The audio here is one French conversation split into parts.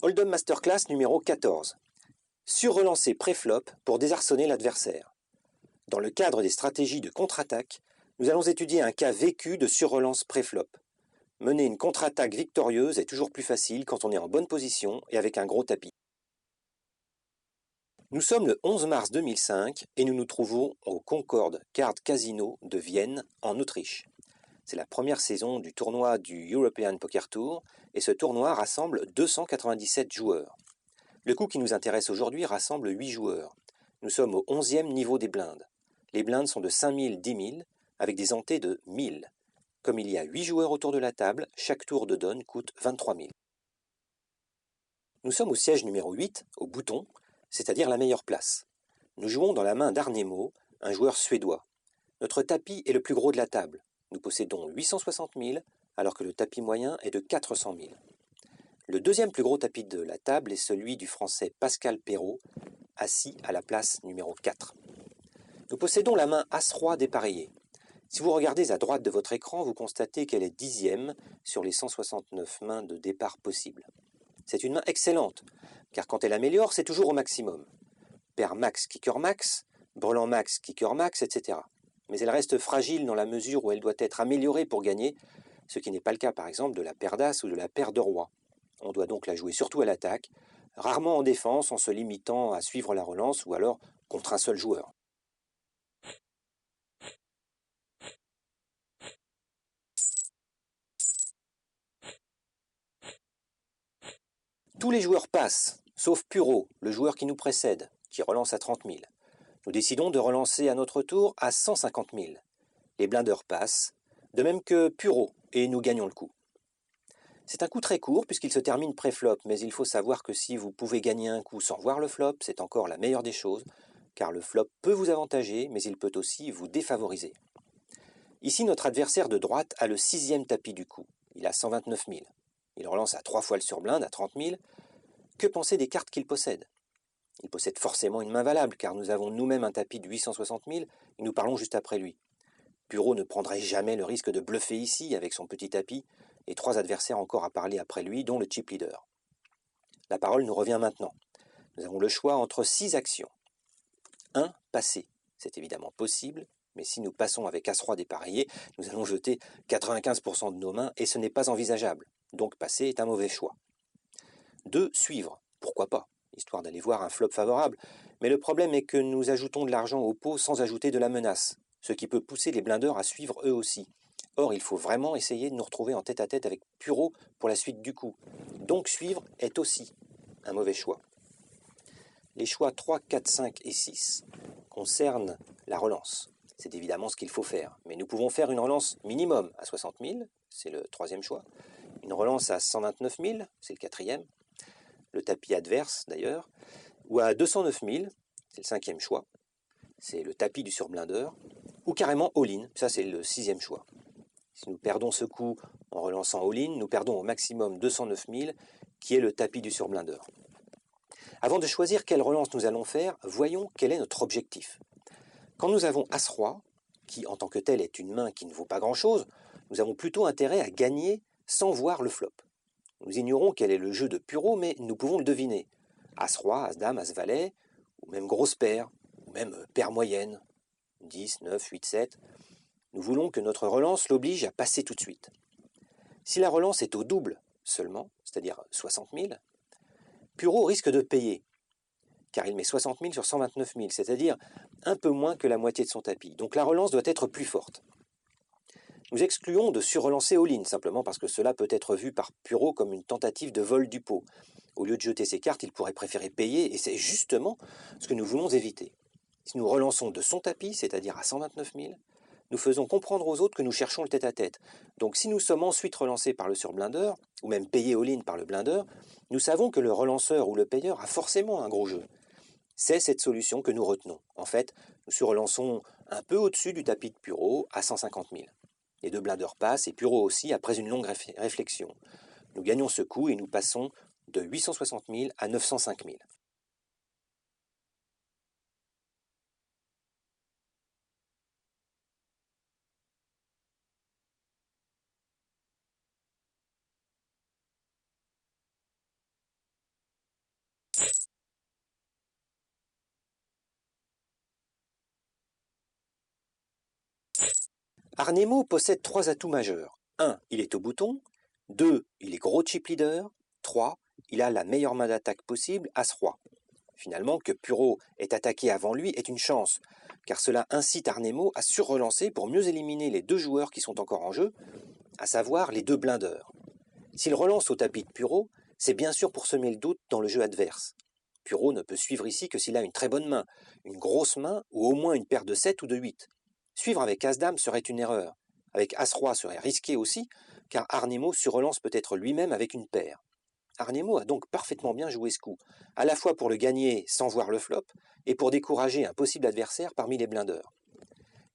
Hold'em Masterclass numéro 14. Surrelancer pré-flop pour désarçonner l'adversaire. Dans le cadre des stratégies de contre-attaque, nous allons étudier un cas vécu de surrelance pré-flop. Mener une contre-attaque victorieuse est toujours plus facile quand on est en bonne position et avec un gros tapis. Nous sommes le 11 mars 2005 et nous nous trouvons au Concorde Card Casino de Vienne, en Autriche. C'est la première saison du tournoi du European Poker Tour et ce tournoi rassemble 297 joueurs. Le coup qui nous intéresse aujourd'hui rassemble 8 joueurs. Nous sommes au 11e niveau des blindes. Les blindes sont de 5000, 10 000 avec des antés de 1000. Comme il y a 8 joueurs autour de la table, chaque tour de donne coûte 23 000. Nous sommes au siège numéro 8, au bouton, c'est-à-dire la meilleure place. Nous jouons dans la main d'Arnemo, un joueur suédois. Notre tapis est le plus gros de la table. Nous possédons 860 000, alors que le tapis moyen est de 400 000. Le deuxième plus gros tapis de la table est celui du français Pascal Perrault, assis à la place numéro 4. Nous possédons la main As-Roi dépareillée. Si vous regardez à droite de votre écran, vous constatez qu'elle est 10e sur les 169 mains de départ possibles. C'est une main excellente, car quand elle améliore, c'est toujours au maximum. Paire max, kicker max, brelan max, kicker max, etc. Mais elle reste fragile dans la mesure où elle doit être améliorée pour gagner, ce qui n'est pas le cas par exemple de la paire d'As ou de la paire de Roi. On doit donc la jouer surtout à l'attaque, rarement en défense en se limitant à suivre la relance ou alors contre un seul joueur. Tous les joueurs passent, sauf Puro, le joueur qui nous précède, qui relance à 30 000. Nous décidons de relancer à notre tour à 150 000. Les blindeurs passent, de même que Puro, et nous gagnons le coup. C'est un coup très court puisqu'il se termine pré-flop, mais il faut savoir que si vous pouvez gagner un coup sans voir le flop, c'est encore la meilleure des choses, car le flop peut vous avantager, mais il peut aussi vous défavoriser. Ici, notre adversaire de droite a le 6e tapis du coup. Il a 129 000. Il relance à 3 fois le surblind, à 30 000. Que penser des cartes qu'il possède? Il possède forcément une main valable, car nous avons nous-mêmes un tapis de 860 000 et nous parlons juste après lui. Puro ne prendrait jamais le risque de bluffer ici avec son petit tapis, et 3 adversaires encore à parler après lui, dont le chip leader. La parole nous revient maintenant. Nous avons le choix entre 6 actions. 1. Passer. C'est évidemment possible, mais si nous passons avec As-Roi dépareillé, nous allons jeter 95% de nos mains et ce n'est pas envisageable. Donc passer est un mauvais choix. 2. Suivre. Pourquoi pas, histoire d'aller voir un flop favorable. Mais le problème est que nous ajoutons de l'argent au pot sans ajouter de la menace, ce qui peut pousser les blindeurs à suivre eux aussi. Or, il faut vraiment essayer de nous retrouver en tête-à-tête avec Puro pour la suite du coup. Donc suivre est aussi un mauvais choix. Les choix 3, 4, 5 et 6 concernent la relance. C'est évidemment ce qu'il faut faire. Mais nous pouvons faire une relance minimum à 60 000, c'est le 3e choix. Une relance à 129 000, c'est le 4e. Le tapis adverse d'ailleurs. Ou à 209 000, c'est le 5e choix. C'est le tapis du surblindeur. Ou carrément all-in, ça c'est le 6e choix. Si nous perdons ce coup en relançant all-in, nous perdons au maximum 209 000, qui est le tapis du surblindeur. Avant de choisir quelle relance nous allons faire, voyons quel est notre objectif. Quand nous avons As-Roi, qui en tant que tel est une main qui ne vaut pas grand-chose, nous avons plutôt intérêt à gagner sans voir le flop. Nous ignorons quel est le jeu de Puro, mais nous pouvons le deviner. As-Roi, As-Dame, As-Valet, ou même grosse paire, ou même paire moyenne, 10, 9, 8, 7. Nous voulons que notre relance l'oblige à passer tout de suite. Si la relance est au double seulement, c'est-à-dire 60 000, Puro risque de payer, car il met 60 000 sur 129 000, c'est-à-dire un peu moins que la moitié de son tapis. Donc la relance doit être plus forte. Nous excluons de surrelancer all-in, simplement parce que cela peut être vu par Puro comme une tentative de vol du pot. Au lieu de jeter ses cartes, il pourrait préférer payer, et c'est justement ce que nous voulons éviter. Si nous relançons de son tapis, c'est-à-dire à 129 000, nous faisons comprendre aux autres que nous cherchons le tête-à-tête. Donc si nous sommes ensuite relancés par le surblindeur, ou même payés all-in par le blindeur, nous savons que le relanceur ou le payeur a forcément un gros jeu. C'est cette solution que nous retenons. En fait, nous surrelançons un peu au-dessus du tapis de Puro à 150 000. Les 2 blindeurs passent et Puro aussi après une longue réflexion. Nous gagnons ce coup et nous passons de 860 000 à 905 000. Arnemo possède 3 atouts majeurs. 1. Il est au bouton. 2. Il est gros chip leader. 3. Il a la meilleure main d'attaque possible, As-Roi. Finalement, que Puro ait attaqué avant lui est une chance, car cela incite Arnemo à surrelancer pour mieux éliminer les 2 joueurs qui sont encore en jeu, à savoir les 2 blindeurs. S'il relance au tapis de Puro, c'est bien sûr pour semer le doute dans le jeu adverse. Puro ne peut suivre ici que s'il a une très bonne main, une grosse main ou au moins une paire de 7 ou de 8. Suivre avec As-Dame serait une erreur. Avec As-Roi serait risqué aussi, car Arnemo surrelance peut-être lui-même avec une paire. Arnemo a donc parfaitement bien joué ce coup, à la fois pour le gagner sans voir le flop, et pour décourager un possible adversaire parmi les blindeurs.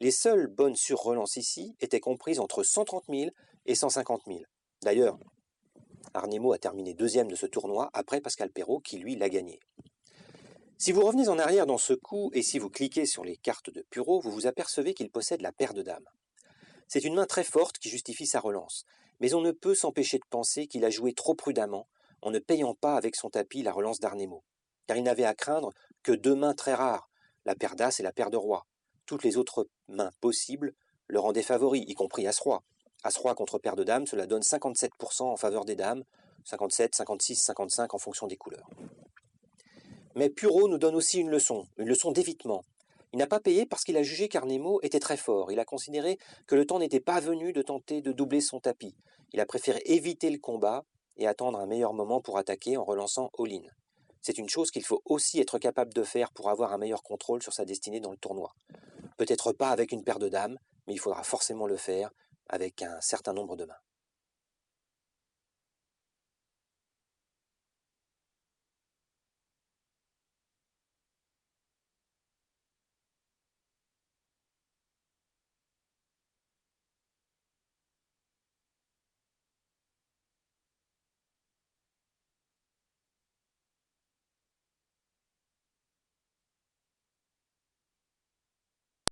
Les seules bonnes surrelances ici étaient comprises entre 130 000 et 150 000. D'ailleurs, Arnemo a terminé deuxième de ce tournoi après Pascal Perrault qui lui l'a gagné. Si vous revenez en arrière dans ce coup et si vous cliquez sur les cartes de Puro, vous vous apercevez qu'il possède la paire de dames. C'est une main très forte qui justifie sa relance, mais on ne peut s'empêcher de penser qu'il a joué trop prudemment en ne payant pas avec son tapis la relance d'Arnemo, car il n'avait à craindre que 2 mains très rares, la paire d'As et la paire de Roi. Toutes les autres mains possibles le rendaient favori, y compris As-Roi. As-Roi contre paire de dames, cela donne 57% en faveur des dames, 57, 56, 55 en fonction des couleurs. Mais Puro nous donne aussi une leçon d'évitement. Il n'a pas payé parce qu'il a jugé qu'Arnemo était très fort. Il a considéré que le temps n'était pas venu de tenter de doubler son tapis. Il a préféré éviter le combat et attendre un meilleur moment pour attaquer en relançant all-in. C'est une chose qu'il faut aussi être capable de faire pour avoir un meilleur contrôle sur sa destinée dans le tournoi. Peut-être pas avec une paire de dames, mais il faudra forcément le faire avec un certain nombre de mains.